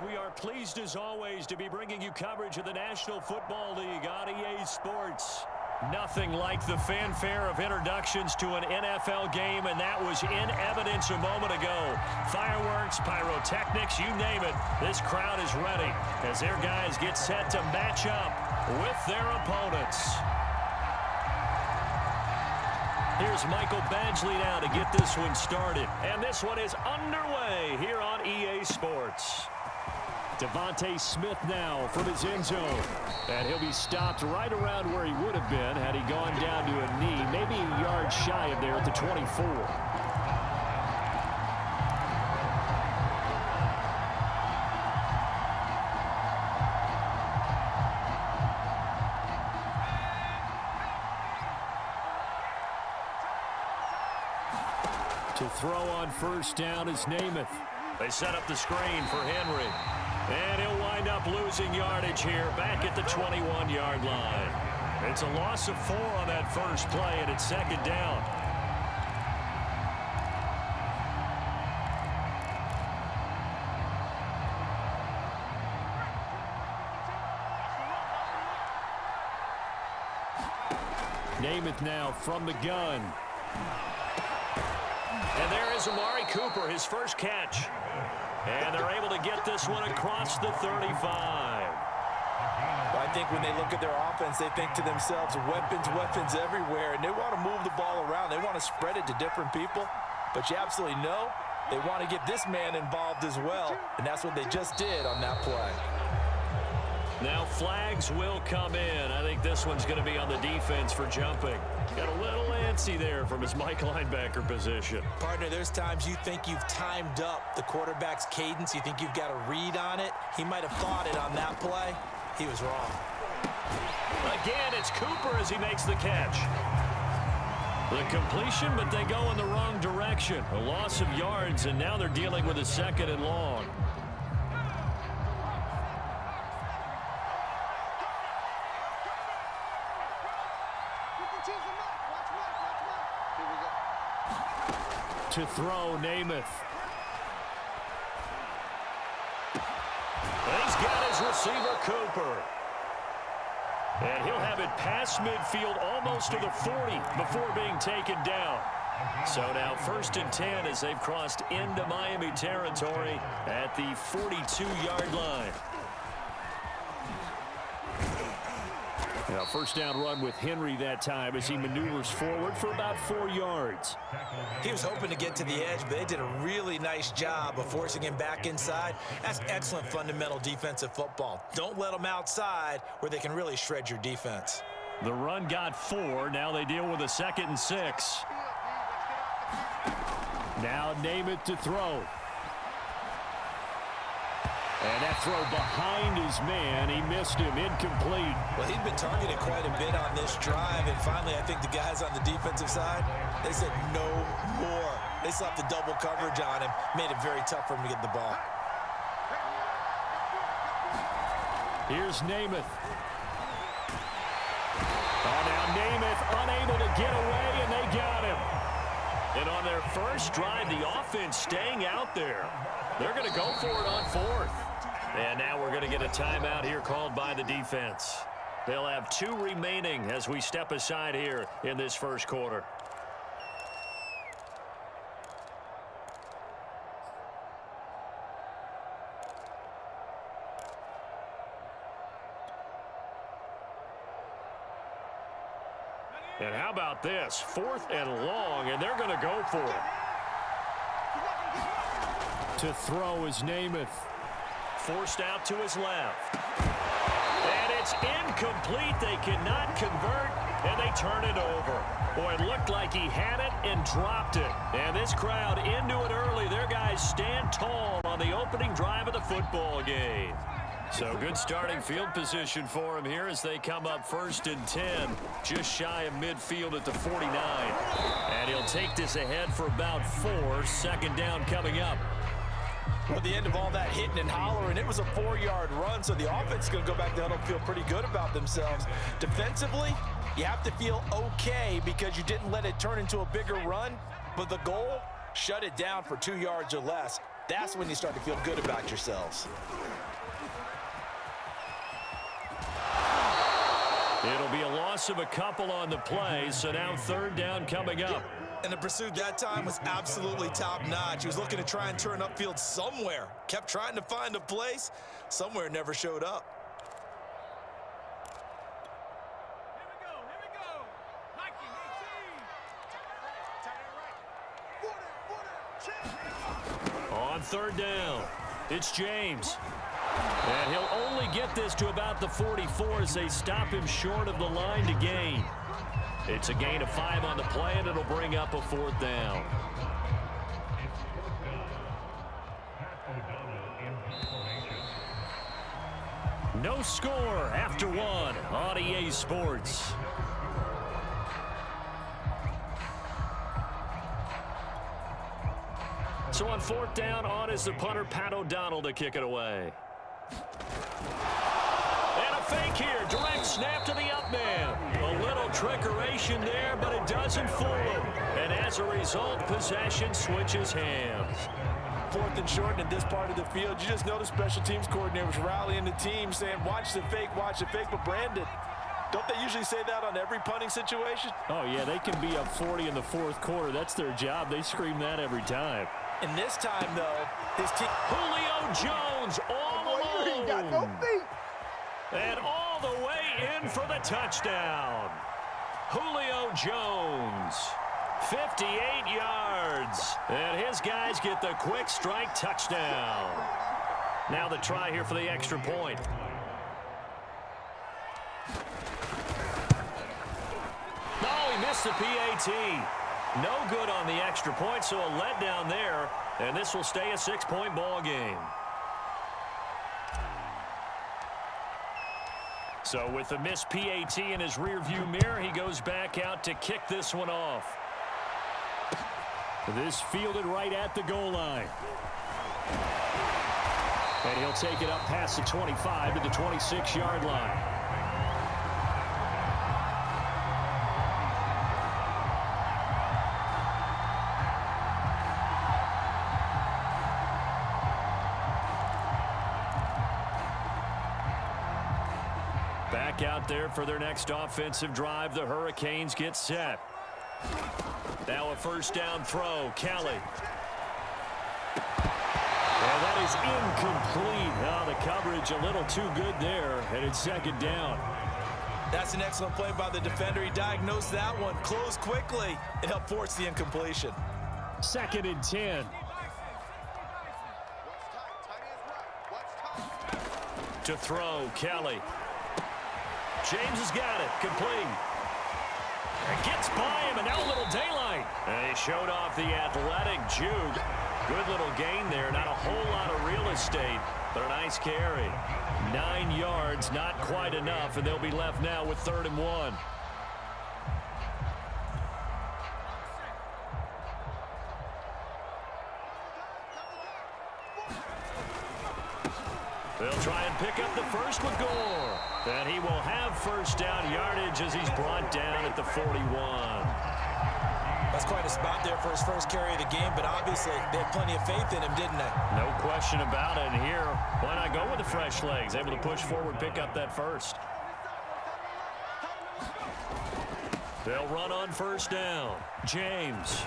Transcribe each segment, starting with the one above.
We are pleased as always to be bringing you coverage of the National Football League on EA Sports. Nothing like the fanfare of introductions to an NFL game, and that was in evidence a moment ago. Fireworks, pyrotechnics, you name it. This crowd is ready as their guys get set to match up with their opponents. Here's Michael Badgley now to get this one started. And this one is underway here on EA Sports. Devontae Smith now from his end zone. And he'll be stopped right around where he would have been had he gone down to a knee, maybe a yard shy of there at the 24. To throw on first down is Namath. They set up the screen for Henry. And he'll wind up losing yardage here back at the 21-yard line. It's a loss of 4 on that first play, and it's second down. Namath now from the gun. And there is Amari Cooper, his first catch. And they're able to get this one across the 35. I think when they look at their offense, they think to themselves, weapons, weapons everywhere. And they want to move the ball around. They want to spread it to different people. But you absolutely know they want to get this man involved as well. And that's what they just did on that play. Now flags will come in. I think this one's going to be on the defense for jumping. Got a little antsy there from his Mike linebacker position. Partner, there's times you think you've timed up the quarterback's cadence. You think you've got a read on it. He might have thought it on that play. He was wrong. Again, it's Cooper as he makes the catch. The completion, but they go in the wrong direction. A loss of yards, and now they're dealing with a second and long. To throw, Namath. He's got his receiver, Cooper. And he'll have it past midfield almost to the 40 before being taken down. So now 1st and 10 as they've crossed into Miami territory at the 42-yard line. Now, first down run with Henry that time as he maneuvers forward for about 4 yards. He was hoping to get to the edge, but they did a really nice job of forcing him back inside. That's excellent fundamental defensive football. Don't let them outside where they can really shred your defense. The run got 4. Now they deal with a 2nd and 6. Now Namath to throw. And that throw behind his man, he missed him, incomplete. Well, he'd been targeted quite a bit on this drive, and finally I think the guys on the defensive side, they said no more. They slapped the double coverage on him, made it very tough for him to get the ball. Here's Namath. Oh, now Namath unable to get away, and they got him. And on their first drive, the offense staying out there. They're going to go for it on 4th. And now we're going to get a timeout here called by the defense. They'll have 2 remaining as we step aside here in this first quarter. And how about this? 4th and long, and they're going to go for it. To throw is Namath. Forced out to his left. And it's incomplete. They cannot convert, and they turn it over. Boy, it looked like he had it and dropped it. And this crowd into it early. Their guys stand tall on the opening drive of the football game. So good starting field position for him here as they come up 1st and 10, just shy of midfield at the 49. And he'll take this ahead for about 4. 2nd down coming up. Well, at the end of all that hitting and hollering, it was a 4-yard run, so the offense is going to go back down and feel pretty good about themselves. Defensively, you have to feel okay because you didn't let it turn into a bigger run, but the goal, shut it down for 2 yards or less. That's when you start to feel good about yourselves. It'll be a loss of a couple on the play, so now third down coming up. And the pursuit that time was absolutely top-notch. He was looking to try and turn upfield somewhere. Kept trying to find a place. Somewhere never showed up. On third down, it's James. And he'll only get this to about the 44 as they stop him short of the line to gain. It's a gain of 5 on the play, and it'll bring up a fourth down. No score after 1 on EA Sports. So on fourth down, on is the punter, Pat O'Donnell, to kick it away. And a fake here. Direct snap to the up man. A little trickeration there, but it doesn't fool him. And as a result, possession switches hands. Fourth and short in this part of the field. You just notice special teams coordinators rallying the team, saying, watch the fake, watch the fake. But Brandon, don't they usually say that on every punting situation? Oh, yeah, they can be up 40 in the fourth quarter. That's their job. They scream that every time. And this time, though, his team... Julio Jones all alone. He got no feet. And all the way in for the touchdown. Julio Jones, 58 yards. And his guys get the quick strike touchdown. Now the try here for the extra point. No, he missed the PAT. No good on the extra point, so a letdown there. And this will stay a 6-point ball game. So with the missed PAT in his rearview mirror, he goes back out to kick this one off. This fielded right at the goal line. And he'll take it up past the 25 to the 26-yard line. Back out there for their next offensive drive. The Hurricanes get set. Now a first down throw. Kelly. And that is incomplete. Now the coverage a little too good there. And it's second down. That's an excellent play by the defender. He diagnosed that one. Closed quickly. It helped force the incompletion. Second and 10. To throw. Kelly. James has got it. Complete. It gets by him, and now a little daylight. And he showed off the athletic juke. Good little gain there. Not a whole lot of real estate, but a nice carry. 9 yards, not quite enough, and they'll be left now with 3rd and 1. They'll try and pick up the first with Gore. And he will have first down yardage as he's brought down at the 41. That's quite a spot there for his first carry of the game, but obviously they had plenty of faith in him, didn't they? No question about it. And here, why not go with the fresh legs? Able to push forward, pick up that first. They'll run on first down. James.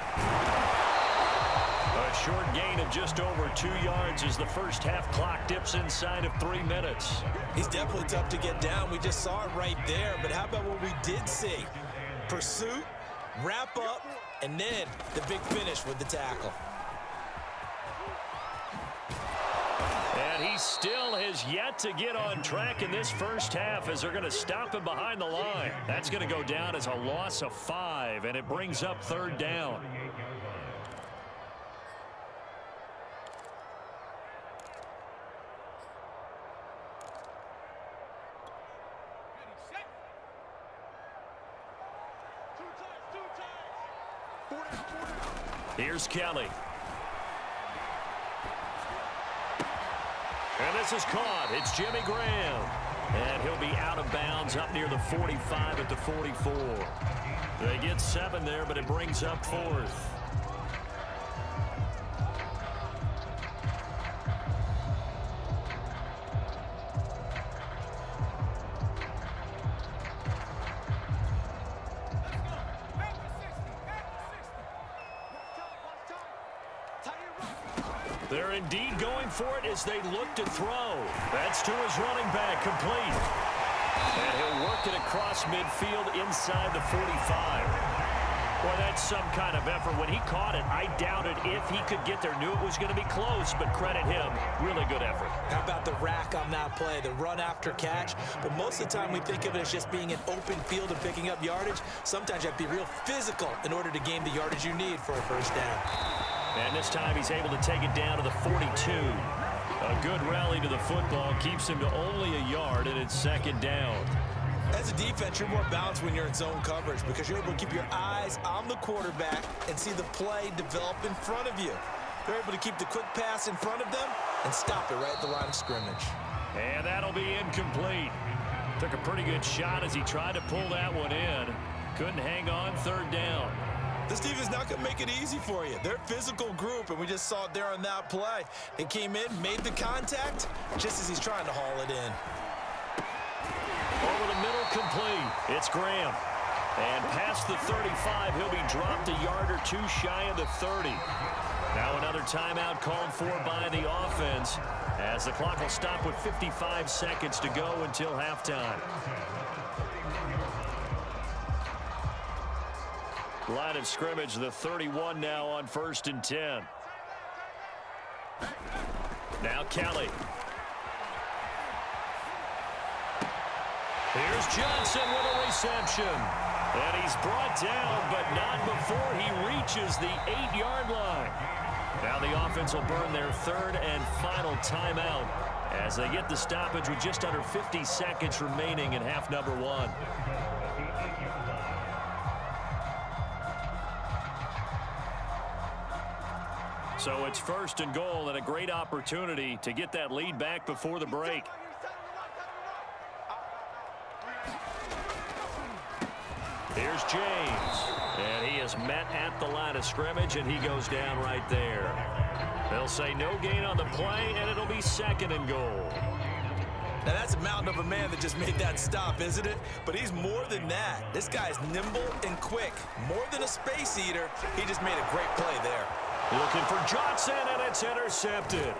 A short gain of just over 2 yards as the first half clock dips inside of 3 minutes. He's definitely tough to get down. We just saw it right there. But how about what we did see? Pursuit, wrap up, and then the big finish with the tackle. And he still has yet to get on track in this first half as they're going to stop him behind the line. That's going to go down as a loss of 5, and it brings up 3rd down. Here's Kelly. And this is caught. It's Jimmy Graham. And he'll be out of bounds up near the 45 at the 44. They get 7 there, but it brings up 4th. They're indeed going for it as they look to throw. That's to his running back, complete. And he'll work it across midfield inside the 45. Boy, that's some kind of effort. When he caught it, I doubted if he could get there. Knew it was going to be close, but credit him. Really good effort. How about the rack on that play, the run after catch? But most of the time we think of it as just being an open field and picking up yardage. Sometimes you have to be real physical in order to gain the yardage you need for a first down. And this time he's able to take it down to the 42. A good rally to the football keeps him to only a yard, and it's second down. As a defense, you're more balanced when you're in zone coverage because you're able to keep your eyes on the quarterback and see the play develop in front of you. They're able to keep the quick pass in front of them and stop it right at the line of scrimmage. And that'll be incomplete. Took a pretty good shot as he tried to pull that one in. Couldn't hang on, third down. This defense is not going to make it easy for you. They're a physical group, and we just saw it there on that play. They came in, made the contact, just as he's trying to haul it in. Over the middle, complete. It's Graham. And past the 35, he'll be dropped a yard or two shy of the 30. Now another timeout called for by the offense, as the clock will stop with 55 seconds to go until halftime. Line of scrimmage, the 31 now on 1st and 10. Now Kelly. Here's Johnson with a reception. And he's brought down, but not before he reaches the 8-yard line. Now the offense will burn their third and final timeout as they get the stoppage with just under 50 seconds remaining in half number 1. So it's 1st and goal and a great opportunity to get that lead back before the break. Here's James, and he is met at the line of scrimmage, and he goes down right there. They'll say no gain on the play, and it'll be 2nd and goal. Now that's a mountain of a man that just made that stop, isn't it? But he's more than that. This guy's nimble and quick. More than a space eater, he just made a great play there. Looking for Johnson, and it's intercepted.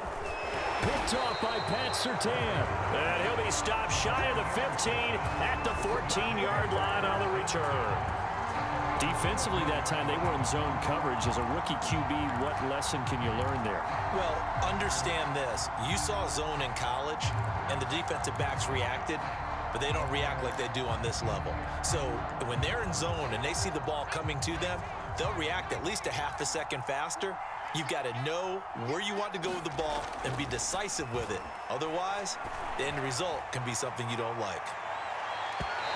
Picked off by Pat Surtain. And he'll be stopped shy of the 15 at the 14-yard line on the return. Defensively that time, they were in zone coverage. As a rookie QB, what lesson can you learn there? Well, understand this. You saw zone in college, and the defensive backs reacted, but they don't react like they do on this level. So when they're in zone and they see the ball coming to them, they'll react at least a half a second faster. You've got to know where you want to go with the ball and be decisive with it. Otherwise, the end result can be something you don't like.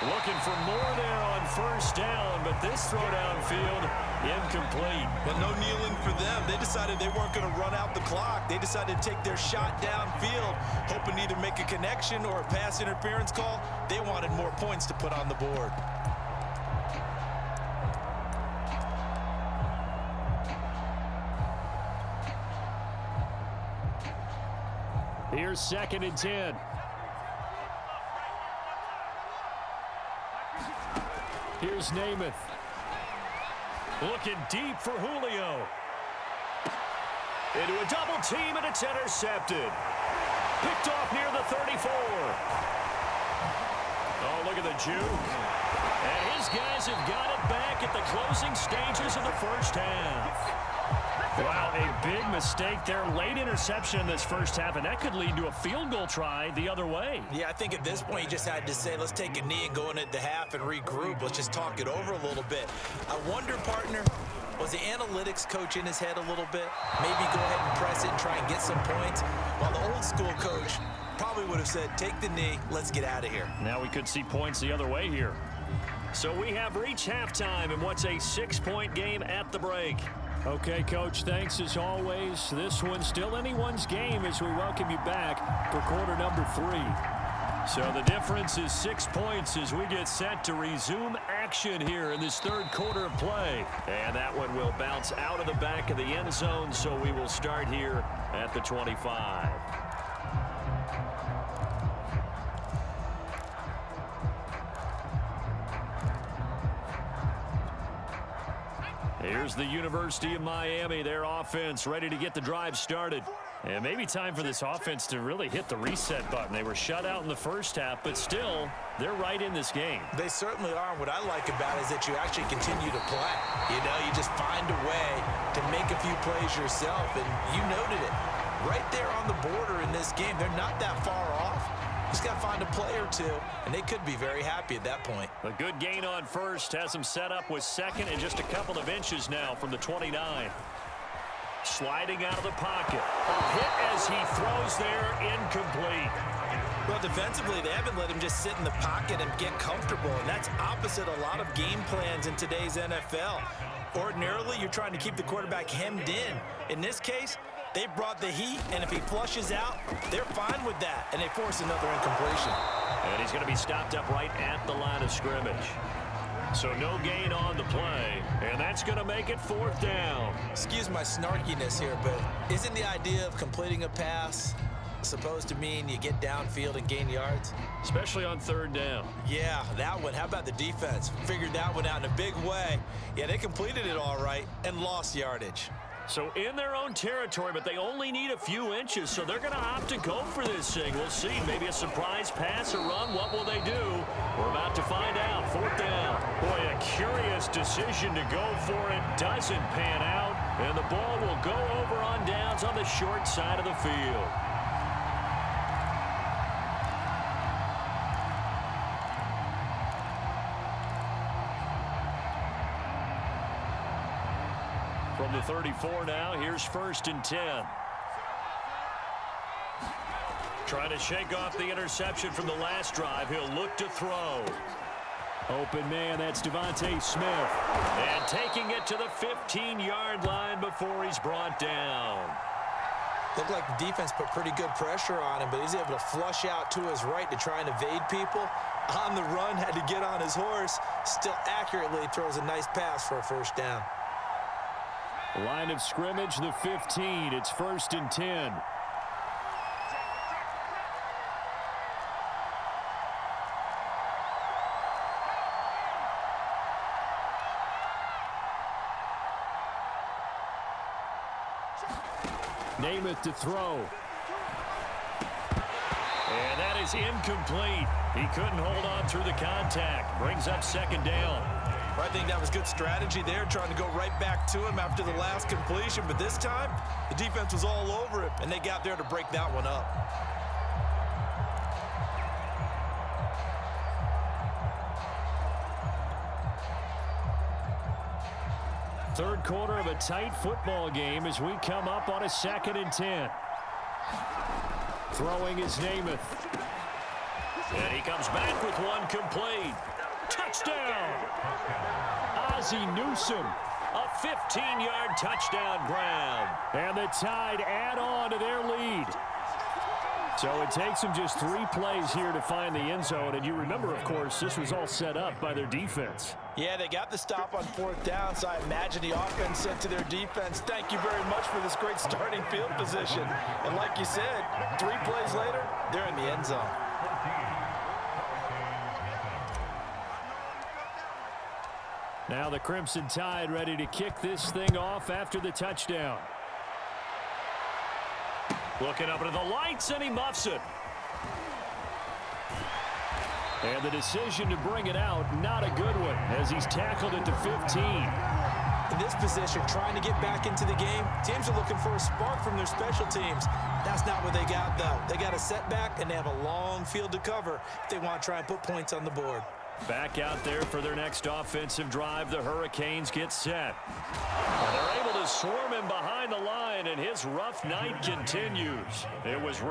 Looking for more there on 1st down, but this throw downfield, incomplete. But no kneeling for them. They decided they weren't going to run out the clock. They decided to take their shot downfield, hoping to either make a connection or a pass interference call. They wanted more points to put on the board. Here's 2nd and 10. Here's Namath. Looking deep for Julio. Into a double team, and it's intercepted. Picked off near the 34. Oh, look at the juke. And his guys have got it back at the closing stages of the first half. Wow, a big mistake there. Late interception in this first half, and that could lead to a field goal try the other way. Yeah, I think at this point you just had to say, let's take a knee and go into the half and regroup. Let's just talk it over a little bit. I wonder, partner, was the analytics coach in his head a little bit? Maybe go ahead and press it and try and get some points? While the old school coach probably would have said, take the knee, let's get out of here. Now we could see points the other way here. So we have reached halftime in what's a 6-point game at the break. Okay, Coach, thanks as always. This one's still anyone's game as we welcome you back for quarter number 3. So the difference is 6 points as we get set to resume action here in this third quarter of play. And that one will bounce out of the back of the end zone, so we will start here at the 25. Here's the University of Miami, their offense ready to get the drive started. And maybe time for this offense to really hit the reset button. They were shut out in the first half, but still, they're right in this game. They certainly are. What I like about it is that you actually continue to play. You know, you just find a way to make a few plays yourself, and you noted it. Right there on the border in this game, they're not that far off. Just got to find a play or two, and they could be very happy at that point. A good gain on first has them set up with second and just a couple of inches now from the 29. Sliding out of the pocket. A hit as he throws there, incomplete. Well, defensively, they haven't let him just sit in the pocket and get comfortable, and that's opposite a lot of game plans in today's NFL. Ordinarily, you're trying to keep the quarterback hemmed in. In this case, they brought the heat, and if he flushes out, they're fine with that, and they force another incompletion. And he's going to be stopped up right at the line of scrimmage. So no gain on the play, and that's going to make it 4th down. Excuse my snarkiness here, but isn't the idea of completing a pass supposed to mean you get downfield and gain yards? Especially on 3rd down. Yeah, that one. How about the defense? Figured that one out in a big way. Yeah, they completed it all right and lost yardage. So in their own territory, but they only need a few inches, so they're going to opt to go for this thing. We'll see. Maybe a surprise pass or run. What will they do? We're about to find out. 4th down. Boy, a curious decision to go for it. Doesn't pan out, and the ball will go over on downs on the short side of the field. From the 34 now, here's 1st and 10. Trying to shake off the interception from the last drive. He'll look to throw. Open man, that's Devontae Smith. And taking it to the 15-yard line before he's brought down. Looked like the defense put pretty good pressure on him, but he's able to flush out to his right to try and evade people. On the run, had to get on his horse. Still accurately throws a nice pass for a 1st down. Line of scrimmage, the 15. It's 1st and 10. Namath to throw. And that is incomplete. He couldn't hold on through the contact. Brings up 2nd down. I think that was good strategy there, trying to go right back to him after the last completion. But this time, the defense was all over it, and they got there to break that one up. Third quarter of a tight football game as we come up on a 2nd and 10. Throwing is Namath. And he comes back with one complete. Touchdown! Ozzie Newsome, a 15-yard touchdown grab. And the Tide add on to their lead. So it takes them just 3 plays here to find the end zone. And you remember, of course, this was all set up by their defense. Yeah, they got the stop on 4th down, so I imagine the offense said to their defense, thank you very much for this great starting field position. And like you said, 3 plays later, they're in the end zone. Now the Crimson Tide ready to kick this thing off after the touchdown. Looking up into the lights, and he muffs it. And the decision to bring it out, not a good one, as he's tackled at the 15. In this position, trying to get back into the game, teams are looking for a spark from their special teams. That's not what they got, though. They got a setback, and they have a long field to cover if they want to try and put points on the board. Back out there for their next offensive drive, the Hurricanes get set. And they're able to swarm him behind the line, and his rough night continues. It was